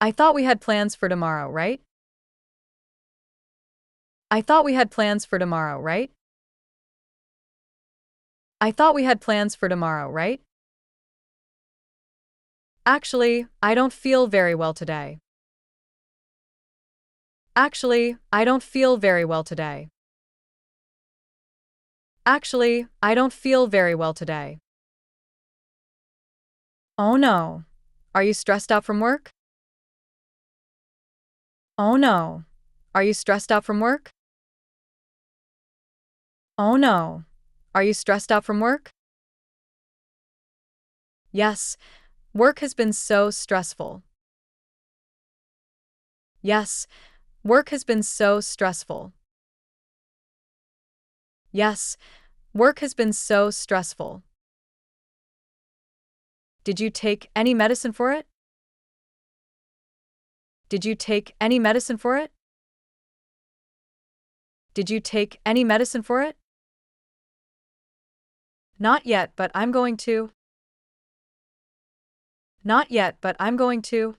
I thought we had plans for tomorrow, right? I thought we had plans for tomorrow, right? I thought we had plans for tomorrow, right? Actually, I don't feel very well today. Actually, I don't feel very well today. Actually, I don't feel very well today. Oh no. Are you stressed out from work? Oh no. Are you stressed out from work? Oh no. Are you stressed out from work? Yes, work has been so stressful. Yes, work has been so stressful. Yes, work has been so stressful. Did you take any medicine for it? Did you take any medicine for it? Did you take any medicine for it? Not yet, but I'm going to. Not yet, but I'm going to.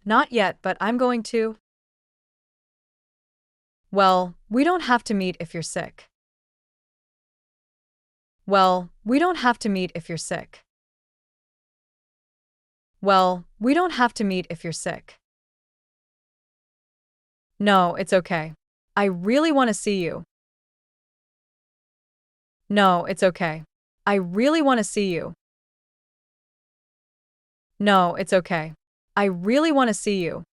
Not yet, but I'm going to. Well, we don't have to meet if you're sick. Well, we don't have to meet if you're sick. Well, we don't have to meet if you're sick. No, it's okay. I really want to see you. No, it's okay. I really want to see you. No, it's okay. I really want to see you.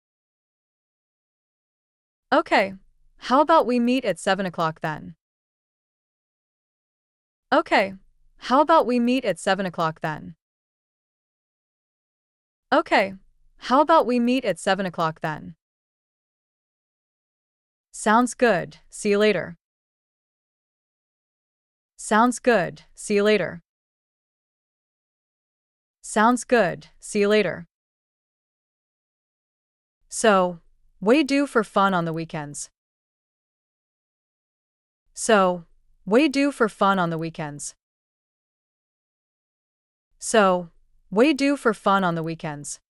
Okay. How about we meet at 7 o'clock then? Okay. How about we meet at 7 o'clock then? Okay. How about we meet at 7 o'clock then? Sounds good. See you later. Sounds good. See you later. Sounds good. See you later. So, what do you do for fun on the weekends? So, what do you do for fun on the weekends? So, what do you do for fun on the weekends?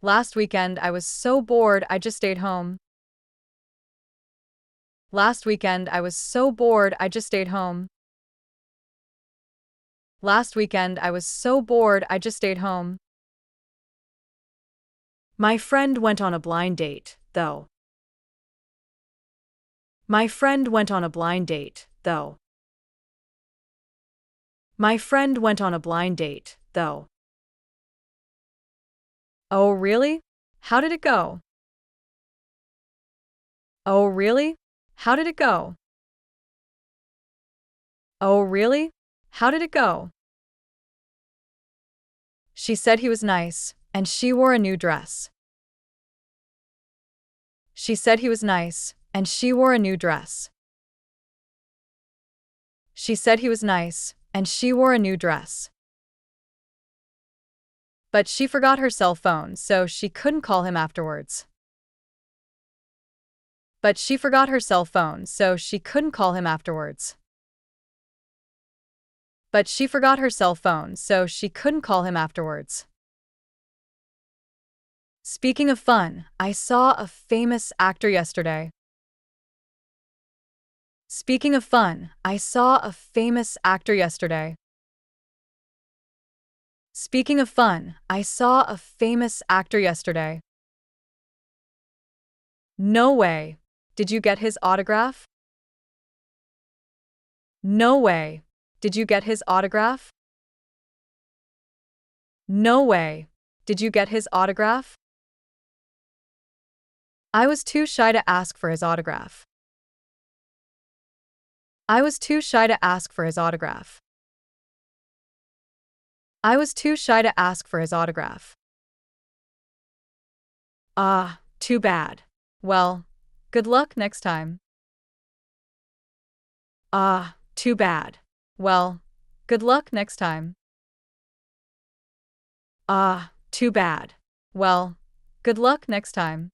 Last weekend I was so bored I just stayed home. Last weekend I was so bored I just stayed home. Last weekend I was so bored I just stayed home. My friend went on a blind date, though. My friend went on a blind date, though. My friend went on a blind date, though. Oh, really? How did it go? Oh, really? How did it go? Oh, really? How did it go? She said he was nice, and she wore a new dress. She said he was nice, and she wore a new dress. She said he was nice, and she wore a new dress. But she forgot her cell phone, so she couldn't call him afterwards. But she forgot her cell phone, so she couldn't call him afterwards. But she forgot her cell phone, so she couldn't call him afterwards. Speaking of fun, I saw a famous actor yesterday. Speaking of fun, I saw a famous actor yesterday. Speaking of fun, I saw a famous actor yesterday. No way. Did you get his autograph? No way. Did you get his autograph? No way. Did you get his autograph? I was too shy to ask for his autograph. I was too shy to ask for his autograph. I was too shy to ask for his autograph. Ah, too bad. Well, good luck next time. Ah, too bad. Well, good luck next time. Ah, too bad. Well, good luck next time.